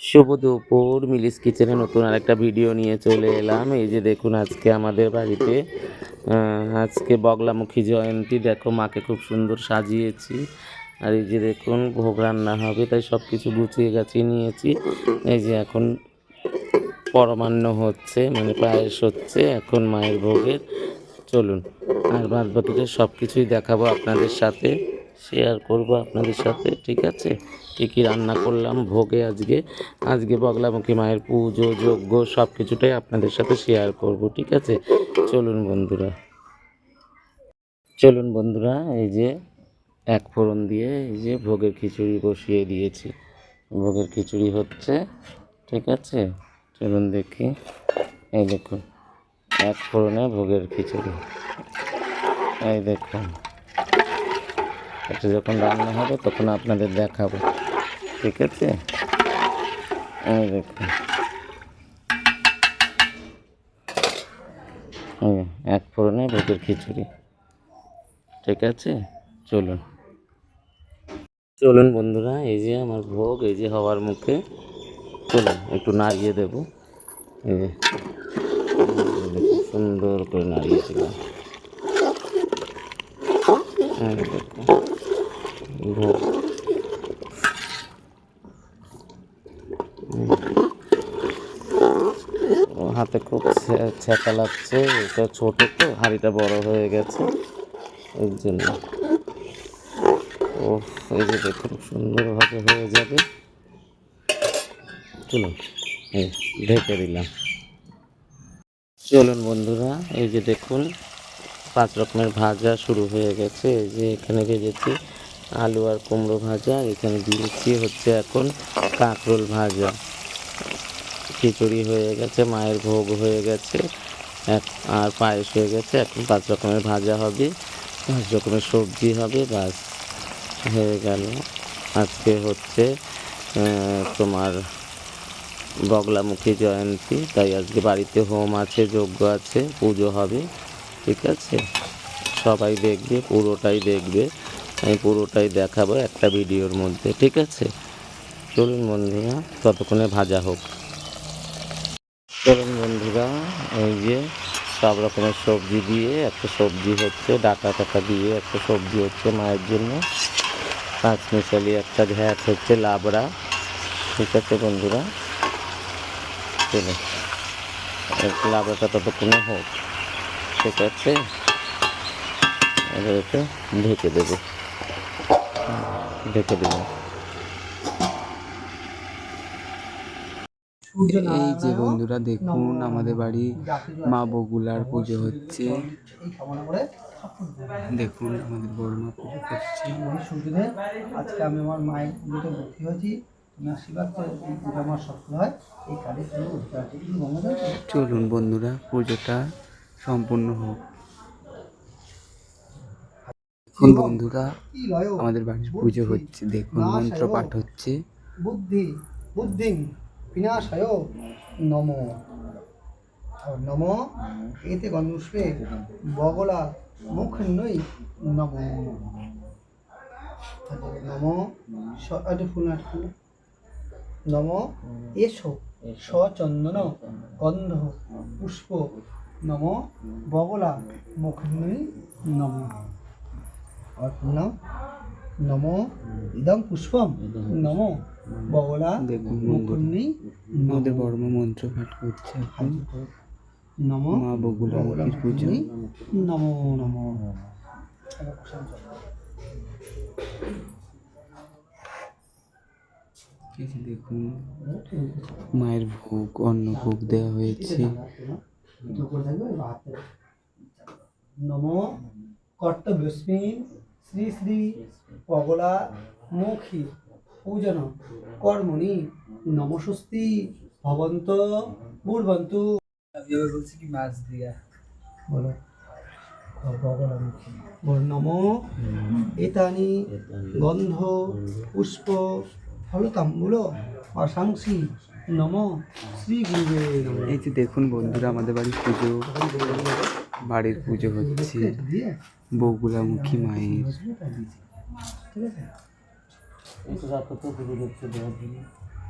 শুভ দুপুর। মিলিস কিচেনে নতুন আরেকটা ভিডিও নিয়ে চলে এলাম। এই যে দেখুন, আজকে আমাদের বাড়িতে আজকে বগলামুখী জয়ন্তী। দেখো, মাকে খুব সুন্দর সাজিয়েছি। আর এই যে দেখুন, ভোগ রান্না হবে, তাই সব কিছু গুছিয়ে গাছিয়ে নিয়েছি। এই যে এখন পরমান্ন হচ্ছে, মানে পায়েস হচ্ছে এখন মায়ের ভোগের। চলুন, আর বাদ বাকিটা সব কিছুই দেখাবো আপনাদের সাথে, শেয়ার করব আপনাদের সাথে। ঠিক আছে, কী কী রান্না করলাম ভোগে আজকে বগলামুখী মায়ের পুজো যজ্ঞ সব কিছুটাই আপনাদের সাথে শেয়ার করব। ঠিক আছে, চলুন বন্ধুরা, এই যে এক ফোড়ন দিয়ে এই যে ভোগের খিচুড়ি বসিয়ে দিয়েছি। ভোগের খিচুড়ি হচ্ছে। ঠিক আছে, চলুন দেখি। এই দেখুন, এক ফোড়নে ভোগের খিচুড়ি। এই দেখুন, এটা যখন রান্না হবে তখন আপনাদের দেখাবো। ঠিক আছে, এই দেখুন, এক ফোড়নে ভোগের খিচুড়ি। ঠিক আছে, চলুন বন্ধুরা, এই যে আমার ভোগ এই যে হওয়ার মুখে। চলুন একটু নাড়িয়ে দেবো। এই যে সুন্দর করে নাড়িয়েছিলাম। ভোগ হাতে খুব ছ্যাঁকা লাগছে, এটা ছোট তো, হাঁড়িটা বড় হয়ে গেছে এর জন্য। ও, এই যে দেখুন সুন্দরভাবে হয়ে যাবে। চলুন, এই ঢেকে দিলাম। চলুন বন্ধুরা, এই যে দেখুন 5 রকমের ভাজা শুরু হয়ে গেছে। এই যে এখানে ভেজেছি আলু আর কুমড়ো ভাজা, এখানে দিয়েছি হচ্ছে এখন কাঁকরোল ভাজা। খিচুড়ি হয়ে গেছে, মায়ের ভোগ হয়ে গেছে, আর পায়েস হয়ে গেছে। এখন 5 রকমের ভাজা হবে, 5 রকমের সবজি হবে, বাস হয়ে গেল। আজকে হচ্ছে তোমার বগলামুখী জয়ন্তী, তাই আজকে বাড়িতে হোম আছে, যজ্ঞ আছে, পুজো হবে। ঠিক আছে, সবাই দেখবে, পুরোটাই দেখবে, আমি পুরোটাই দেখাবো একটা ভিডিওর মধ্যে। ঠিক আছে, চলুন বন্ধুরা, ততক্ষণে ভাজা হোক। চলুন বন্ধুরা, এই যে সব রকমের সবজি দিয়ে একটা সবজি হচ্ছে, ডাটা টাটা দিয়ে একটা সবজি হচ্ছে মায়ের জন্য। পাঁচমিশালি একটা ঘ্যাট হচ্ছে, লাবড়া। ঠিক আছে বন্ধুরা, চলুন লাবড়াটা ততক্ষণে হোক। ঠিক আছে, এবার এটা ঢেকে দেবো, ঢেকে দেবো। এই যে বন্ধুরা দেখুন, আমাদের বাড়ি মা বগুলার পুজো হচ্ছে। দেখুন আমাদের বড় মা পুজো করছে। আজকে আমি আমার মায়ের পুজোতে ভর্তি হয়েছি। তুমি আশীর্বাদ করে পুজো আমার সফল হয়। এই কাজের জন্য চলুন বন্ধুরা, পুজোটা সম্পূর্ণ হোক। দেখুন বন্ধুরা, আমাদের বাড়ির পুজো হচ্ছে। দেখুন মন্ত্র পাঠ হচ্ছে। বুদ্ধিং বিনাশায় নমো নমো এতে গন্ধপুষ্পে বগলা মুখন্নই নমো নমো ফুল নমো এসো সচন্দন গন্ধ পুষ্প নমো বগলা মুখন্নই নমো নমো ইদং পুষ্পম নমো বগলা দেখুন মুখন্নই আমাদের বড় মা মন্ত্র পাঠ করছে। এখন নমো মা বগুলামুখীর পুজো। নমো নমো। দেখুন মায়ের ভোগ, অন্ন ভোগ দেওয়া হয়েছে। নমো কর্তব্যস্মিন শ্রী শ্রী পগলা মুখী পূজন কর্মণি নমস্বস্তি ভবন্ত পূর্বন্তু। বলছি কি মাছ দিয়া বলো বলো নমো এতানি গন্ধ পুষ্প ফলতাম্বুল অসাংসি নমো শ্রী গুরুবে নমঃ। এই যে দেখুন বন্ধুরা, আমাদের বাড়ির পুজো, বাড়ির পুজো হচ্ছে বগুলামুখী মায়ের। ঠিক আছে।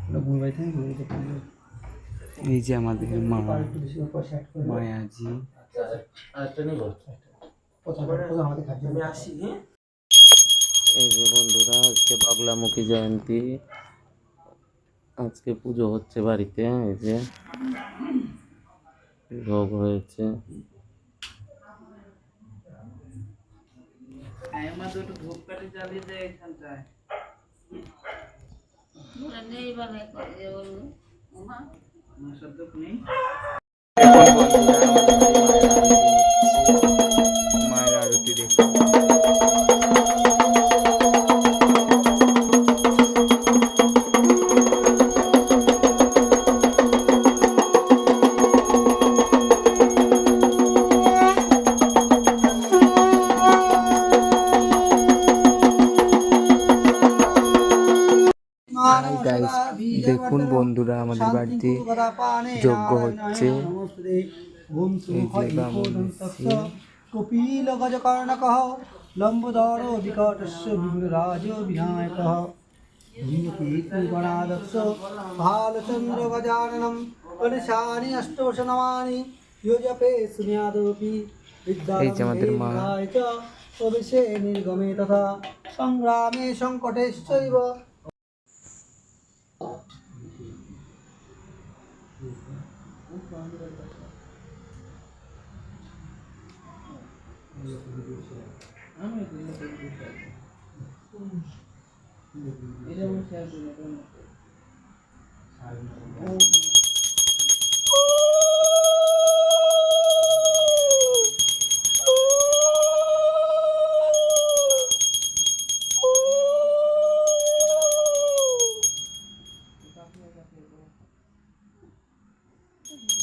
ওটা গুঁড়বাই থেকে গুঁড়িতে পারবে এই যে আমাদের মা একটু বেশি করে পয়সা অ্যাড করে মায়াজি। প্রথম আমাদের খাদ্য আমি আসি এই যে বন্ধুরা, আজকে বাগলামুখী জয়ন্তী, আজকে পুজো হচ্ছে বাড়িতে। এই যে ভোগ হয়েছে। মায়ের আরতি দেখুন। গাইস দেখুন বন্ধুরা, আমাদের বাড়িতে যজ্ঞ হচ্ছে। এই যে ব্রাহ্মণ এসেছে। কপিল গজকর্ণকঃ লম্বোদর বিকটস্য বিঘ্নরাজ বিনায়কঃ ধূমকেতু গণাধ্যক্ষ ভালচন্দ্র গজাননম গণেশানি অষ্টৌষনমানি যোজপে শূন্যাদপি এই যে আমাদের মা। বিদ্যারম্ভে চ প্রবেশে নির্গমে তথা সংগ্রামে সংকটেশ্চৈব।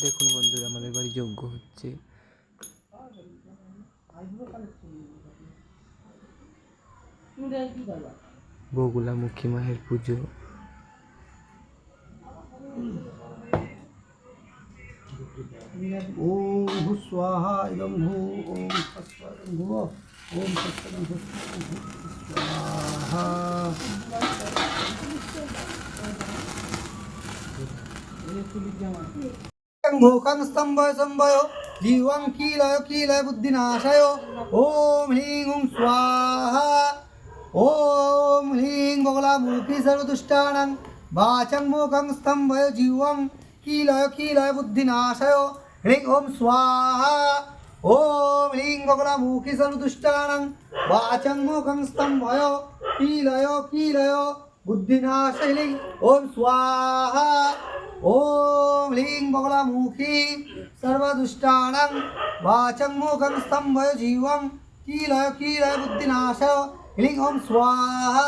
দেখুন বন্ধুরা, আমাদের বাড়ি যজ্ঞ হচ্ছে। বগুলামুখী মায়ের পুজো। ओम भू स्वाहा इदं भू ओम तत्सवितुर्वरेण्यं भुव ओम तत्सवितुर्वरेण्यं स्वाहा। भूखं स्तंभय संभय जीवं कीलय कीलय बुद्धिनाशय ओम ह्रीं ओम स्वाहा ओम ह्रीं बगलामुखी सर्वदुष्टानां वाचं मुखं स्तंभय जीवं कीलय कीलय बुद्धिनाशय ह्रीं ओम स्वाहा ओम ह्रीं बगलामुखी सर्वदुष्टानां वाचं मुखं स्तंभय कीलय कीलय बुद्धिनाशय ह्रीं ओम स्वाहा ओम ह्रीं बगलामुखी सर्वदुष्टानां वाचं मुखं स्तंभय जीवं कीलय कीलय बुद्धिनाशय ह्रीं ओम स्वाहा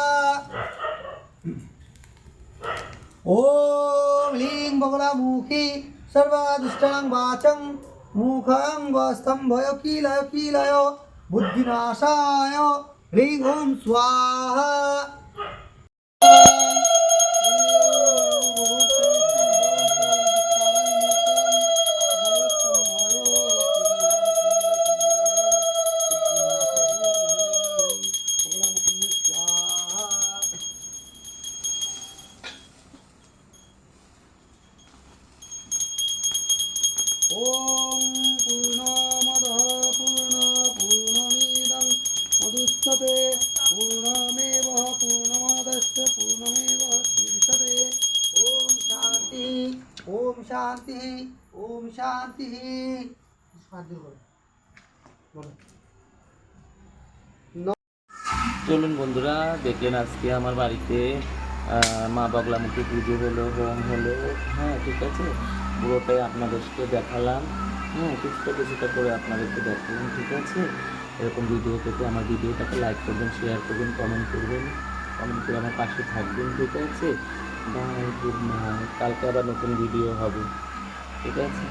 ओम ह्रीं बगलामुखी सर्वदुष्टानां वाचं मुखं स्तंभय कीलय कीलय बुद्धिनाशाय ह्रीं ओम स्वाहा। ओम पूर्णमदः पूर्णमिदं मधुच्यते पूर्णमेवः पूर्णमादास्य पूर्णमेवावशिष्यते। ओम शांति ओम शांति ओम शांति। চলুন বন্ধুরা, দেখলেন আজকে আমার বাড়িতে মা বাগলামুখী পুজো হলো, হোম হলো। হ্যাঁ, ঠিক আছে, পুরোটাই আপনাদেরকে দেখালাম। হ্যাঁ, কিছুটা করে আপনাদেরকে দেখালাম। ঠিক আছে, এরকম ভিডিও পেতে আমার ভিডিওটাকে লাইক করবেন, শেয়ার করবেন, কমেন্ট করবেন, কমেন্ট করে আমার পাশে থাকবেন। ঠিক আছে, বাই, গুড নাইট। কালকে আবার নতুন ভিডিও হবে। ঠিক আছে।